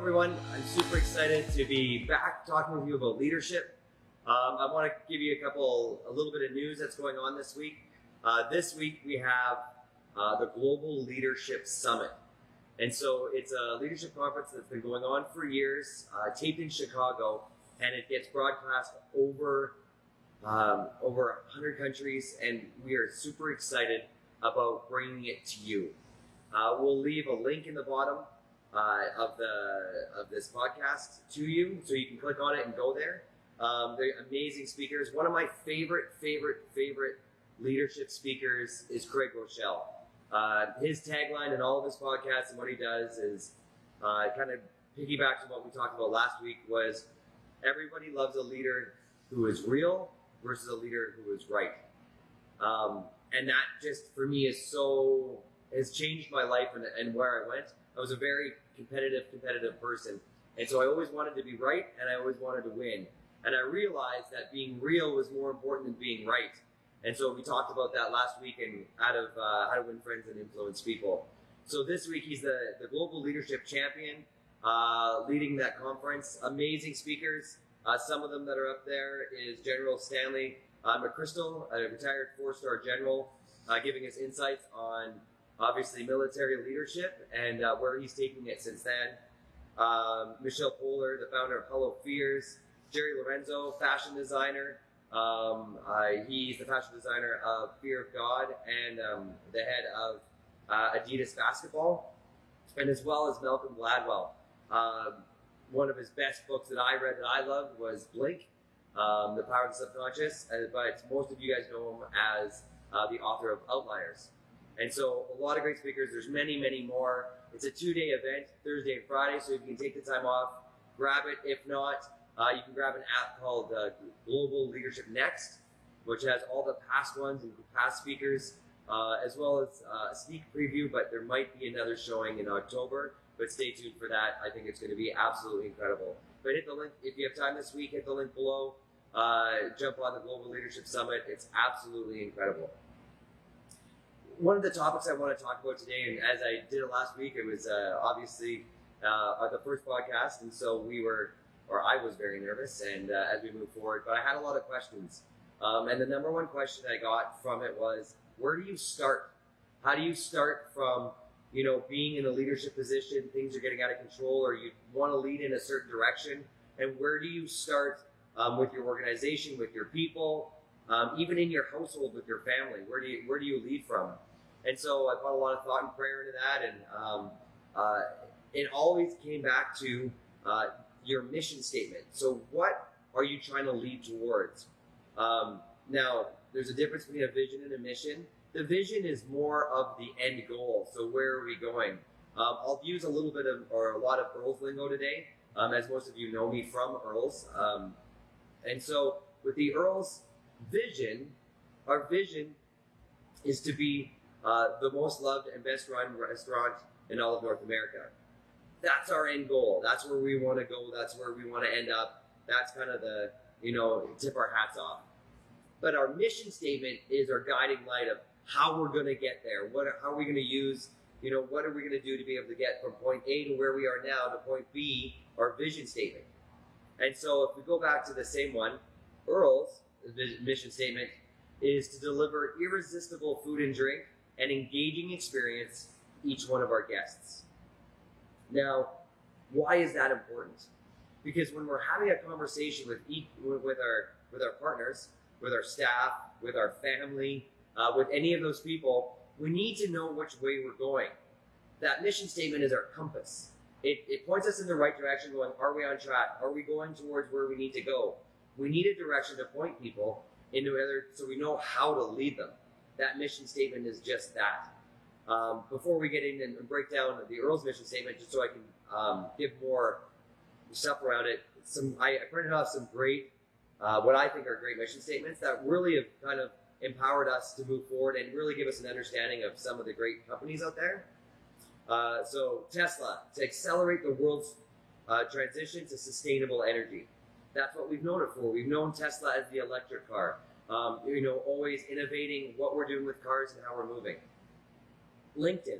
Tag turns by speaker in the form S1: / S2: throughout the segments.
S1: everyone. I'm super excited to be back talking with you about leadership. I want to give you a little bit of news that's going on this week. This week we have the Global Leadership Summit. And so it's a leadership conference that's been going on for years, taped in Chicago, and it gets broadcast over 100 countries, and we are super excited about bringing it to you. We'll leave a link in the bottom of this podcast to you, so you can click on it and go there. They're amazing speakers. One of my favorite leadership speakers is Craig Rochelle. His tagline in all of his podcasts and what he does is kind of piggybacks on what we talked about last week, was everybody loves a leader who is real versus a leader who is right. And that just, for me, has changed my life and where I went. I was a very competitive person. And so I always wanted to be right, and I always wanted to win. And I realized that being real was more important than being right. And so we talked about that last week in How to Win Friends and Influence People. So this week he's the Global Leadership Champion, leading that conference. Amazing speakers. Some of them that are up there is General Stanley McChrystal, a retired 4-star general, giving us insights on obviously military leadership and where he's taking it since then. Michelle Poehler, the founder of Hello Fears. Jerry Lorenzo, fashion designer. He's the fashion designer of Fear of God and the head of Adidas basketball, and as well as Malcolm Gladwell. One of his best books that I read that I loved was Blink, The Power of the Subconscious, but most of you guys know him as the author of Outliers. And so a lot of great speakers. There's many more. It's a 2-day event, Thursday and Friday, so if you can take the time off, grab it. If not, you can grab an app called Global Leadership Next, which has all the past ones and past speakers, as well as a sneak preview, but there might be another showing in October, but stay tuned for that. I think it's going to be absolutely incredible. But hit the link, if you have time this week, hit the link below, jump on the Global Leadership Summit. It's absolutely incredible. One of the topics I want to talk about today, and as I did it last week, it was obviously the first podcast, and so I was very nervous, and as we move forward, but I had a lot of questions. And the number one question I got from it was, where do you start? How do you start from, being in a leadership position, things are getting out of control, or you want to lead in a certain direction, and where do you start with your organization, with your people, even in your household with your family? Where do you lead from? And so I put a lot of thought and prayer into that, and it always came back to your mission statement. So what are you trying to lead towards? Now, there's a difference between a vision and a mission. The vision is more of the end goal. So where are we going? I'll use a lot of Earl's lingo today, as most of you know me from Earl's. And so with the Earl's vision, our vision is to be the most loved and best run restaurant in all of North America. That's our end goal. That's where we want to go. That's where we want to end up. That's kind of the, tip our hats off. But our mission statement is our guiding light of how we're going to get there. How are we going to use, what are we going to do to be able to get from point A to where we are now to point B, our vision statement. And so if we go back to the same one, Earl's mission statement is to deliver irresistible food and drink and engaging experience to each one of our guests. Now, why is that important? Because when we're having a conversation with our partners, with our staff, with our family, with any of those people, we need to know which way we're going. That mission statement is our compass. It points us in the right direction, going, are we on track? Are we going towards where we need to go? We need a direction to point people into so we know how to lead them. That mission statement is just that. Before we get in and break down the Earl's mission statement, just so I can give more stuff around it, I printed off some great, what I think are great mission statements that really have kind of empowered us to move forward and really give us an understanding of some of the great companies out there. So Tesla, to accelerate the world's transition to sustainable energy. That's what we've known it for. We've known Tesla as the electric car. Always innovating what we're doing with cars and how we're moving. LinkedIn,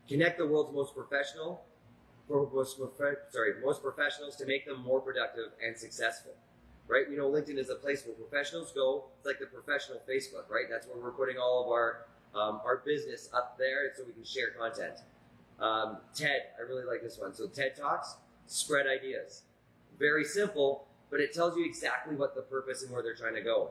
S1: connect the world's most professional most professionals to make them more productive and successful. Right? You know, LinkedIn is a place where professionals go. It's like the professional Facebook, right? That's where we're putting all of our business up there so we can share content. TED, I really like this one. So TED Talks, spread ideas. Very simple, but it tells you exactly what the purpose and where they're trying to go.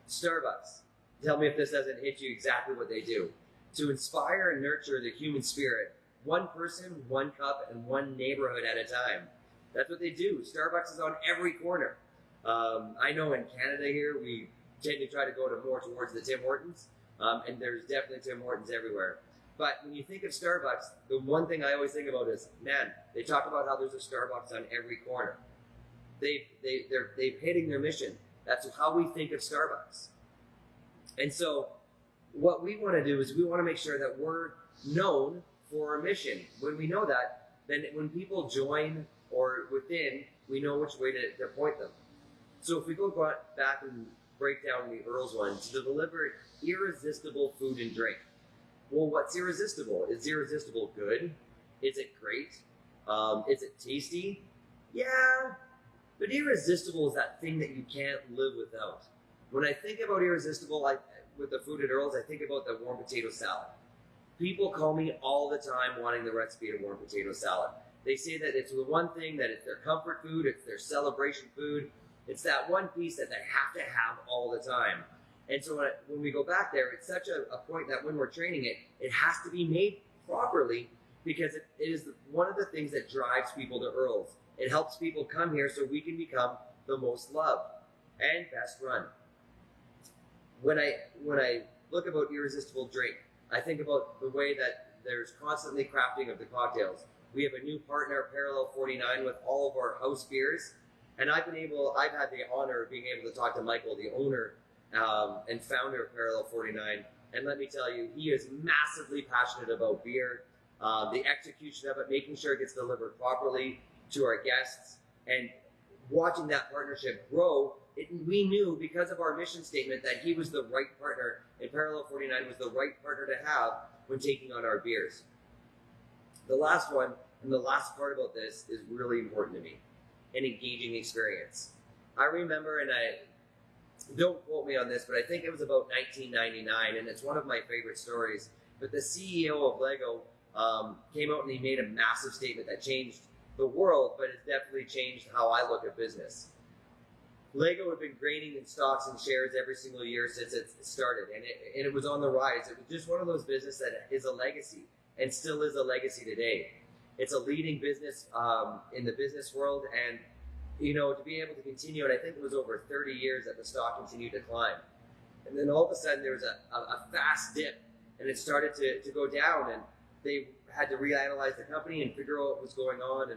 S1: Starbucks, tell me if this doesn't hit you exactly what they do. To inspire and nurture the human spirit, one person, one cup, and one neighborhood at a time. That's what they do. Starbucks is on every corner. I know in Canada here, we tend to try to go more towards the Tim Hortons, and there's definitely Tim Hortons everywhere. But when you think of Starbucks, the one thing I always think about is, man, they talk about how there's a Starbucks on every corner. They're hitting their mission. That's how we think of Starbucks. And so what we want to do is we want to make sure that we're known for our mission. When we know that, then when people join or within, we know which way to point them. So if we go back and break down the Earls one, to deliver irresistible food and drink. Well, what's irresistible? Is irresistible good? Is it great? Is it tasty? Yeah, but irresistible is that thing that you can't live without. When I think about irresistible, with the food at Earls, I think about the warm potato salad. People call me all the time wanting the recipe of warm potato salad. They say that it's the one thing, that it's their comfort food, it's their celebration food. It's that one piece that they have to have all the time. And so when we go back there, it's such a point that when we're training it, it has to be made properly, because it is one of the things that drives people to Earls. It helps people come here so we can become the most loved and best run. When I look about irresistible drink, I think about the way that there's constantly crafting of the cocktails. We have a new partner, Parallel 49, with all of our house beers. And I've had the honor of being able to talk to Michael, the owner and founder of Parallel 49. And let me tell you, he is massively passionate about beer, the execution of it, making sure it gets delivered properly to our guests, and watching that partnership grow. We knew, because of our mission statement, that he was the right partner, and Parallel 49 was the right partner to have when taking on our beers. The last one, and the last part about this, is really important to me. An engaging experience. I remember, and don't quote me on this, but I think it was about 1999, and it's one of my favorite stories. But the CEO of Lego came out and he made a massive statement that changed the world, but it's definitely changed how I look at business. Lego had been gaining in stocks and shares every single year since it started, and it was on the rise. It was just one of those businesses that is a legacy, and still is a legacy today. It's a leading business in the business world, and to be able to continue, and I think it was over 30 years that the stock continued to climb. And then all of a sudden there was a fast dip, and it started to go down, and they had to reanalyze the company and figure out what was going on.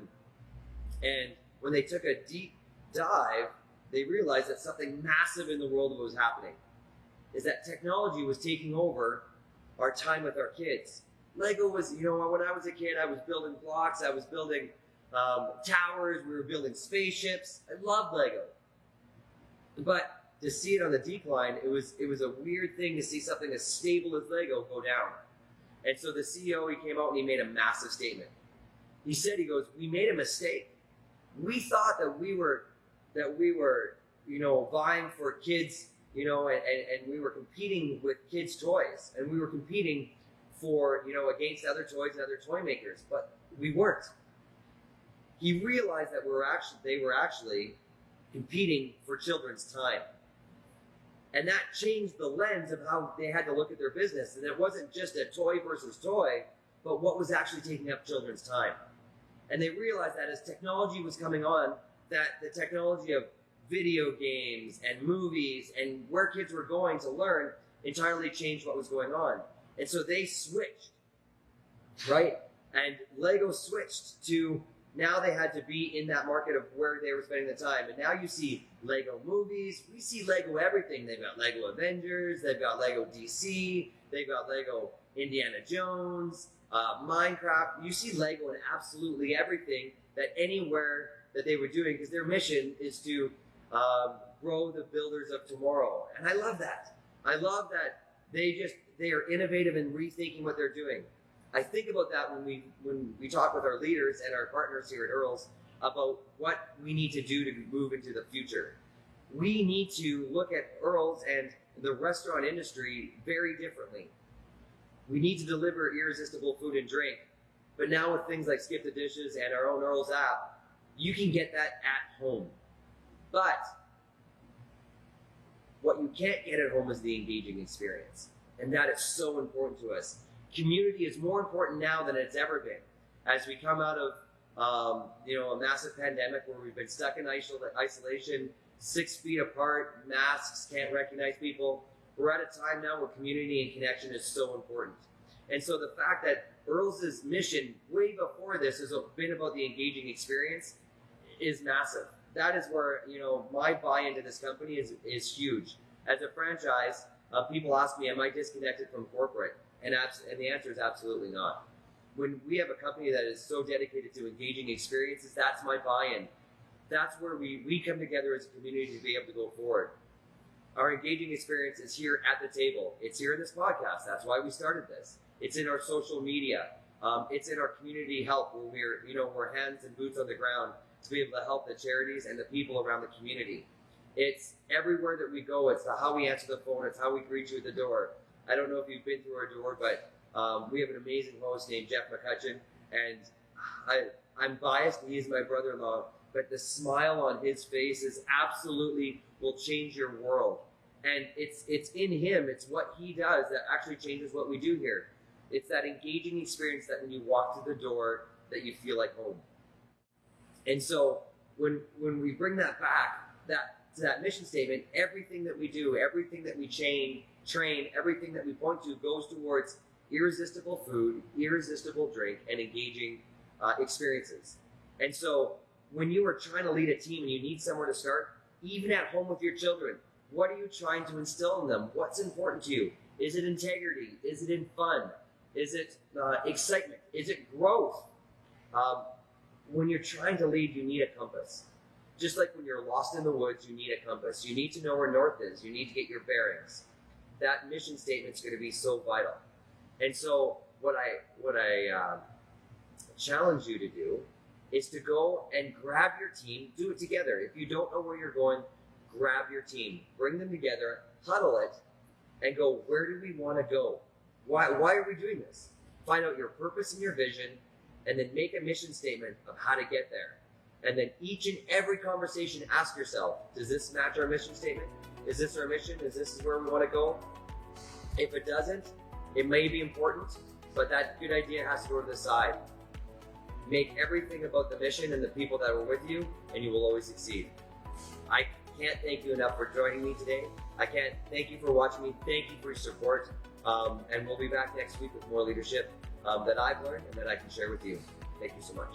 S1: And when they took a deep dive, they realized that something massive in the world was happening, is that technology was taking over our time with our kids. Lego was, when I was a kid, I was building blocks, I was building towers, we were building spaceships. I loved Lego. But to see it on the decline, it was a weird thing to see something as stable as Lego go down. And so the CEO, he came out and he made a massive statement. He said, we made a mistake. We thought that we were vying for kids, and we were competing with kids' toys, and we were competing for, against other toys and other toy makers, but we weren't. He realized that they were actually competing for children's time. And that changed the lens of how they had to look at their business. And it wasn't just a toy versus toy, but what was actually taking up children's time. And they realized that as technology was coming on, that the technology of video games and movies and where kids were going to learn entirely changed what was going on. And so they switched, right? And Lego switched to, now they had to be in that market of where they were spending the time. And now you see Lego movies. We see Lego everything. They've got Lego Avengers. They've got Lego DC. They've got Lego Indiana Jones, Minecraft. You see Lego in absolutely everything, that anywhere that they were doing, because their mission is to grow the builders of tomorrow. And I love that. I love that they are innovative in rethinking what they're doing. I think about that when we talk with our leaders and our partners here at Earl's about what we need to do to move into the future. We need to look at Earl's and the restaurant industry very differently. We need to deliver irresistible food and drink, but now with things like Skip the Dishes and our own Earl's app, you can get that at home. But what you can't get at home is the engaging experience, and that is so important to us. Community is more important now than it's ever been. As we come out of a massive pandemic where we've been stuck in isolation, 6 feet apart, masks, can't recognize people. We're at a time now where community and connection is so important. And so the fact that Earl's mission way before this has been about the engaging experience is massive. That is where, my buy-in to this company is huge. As a franchise, people ask me, am I disconnected from corporate? And the answer is absolutely not. When we have a company that is so dedicated to engaging experiences, that's my buy-in. That's where we come together as a community to be able to go forward. Our engaging experience is here at the table. It's here in this podcast. That's why we started this. It's in our social media. It's in our community help where we're hands and boots on the ground to be able to help the charities and the people around the community. It's everywhere that we go. It's how we answer the phone. It's how we greet you at the door. I don't know if you've been through our door, but we have an amazing host named Jeff McCutcheon, and I'm biased. He is my brother-in-law, but the smile on his face is absolutely will change your world. And it's in him. It's what he does that actually changes what we do here. It's that engaging experience that when you walk through the door that you feel like home. And so when we bring that back, to that mission statement, everything that we do, everything that we train, everything that we point to goes towards irresistible food, irresistible drink, and engaging experiences. And so when you are trying to lead a team and you need somewhere to start, even at home with your children, what are you trying to instill in them? What's important to you? Is it integrity? Is it in fun? Is it excitement? Is it growth? When you're trying to lead, you need a compass. Just like when you're lost in the woods, you need a compass. You need to know where north is. You need to get your bearings. That mission statement is going to be so vital. And so what I challenge you to do is to go and grab your team, do it together. If you don't know where you're going, grab your team, bring them together, huddle it, and go, where do we want to go? Why are we doing this? Find out your purpose and your vision, and then make a mission statement of how to get there. And then each and every conversation, ask yourself, does this match our mission statement? Is this our mission? Is this where we want to go? If it doesn't, it may be important, but that good idea has to go to the side. Make everything about the mission and the people that were with you, and you will always succeed. I can't thank you enough for joining me today. I can't thank you for watching me. Thank you for your support. And we'll be back next week with more leadership that I've learned and that I can share with you. Thank you so much.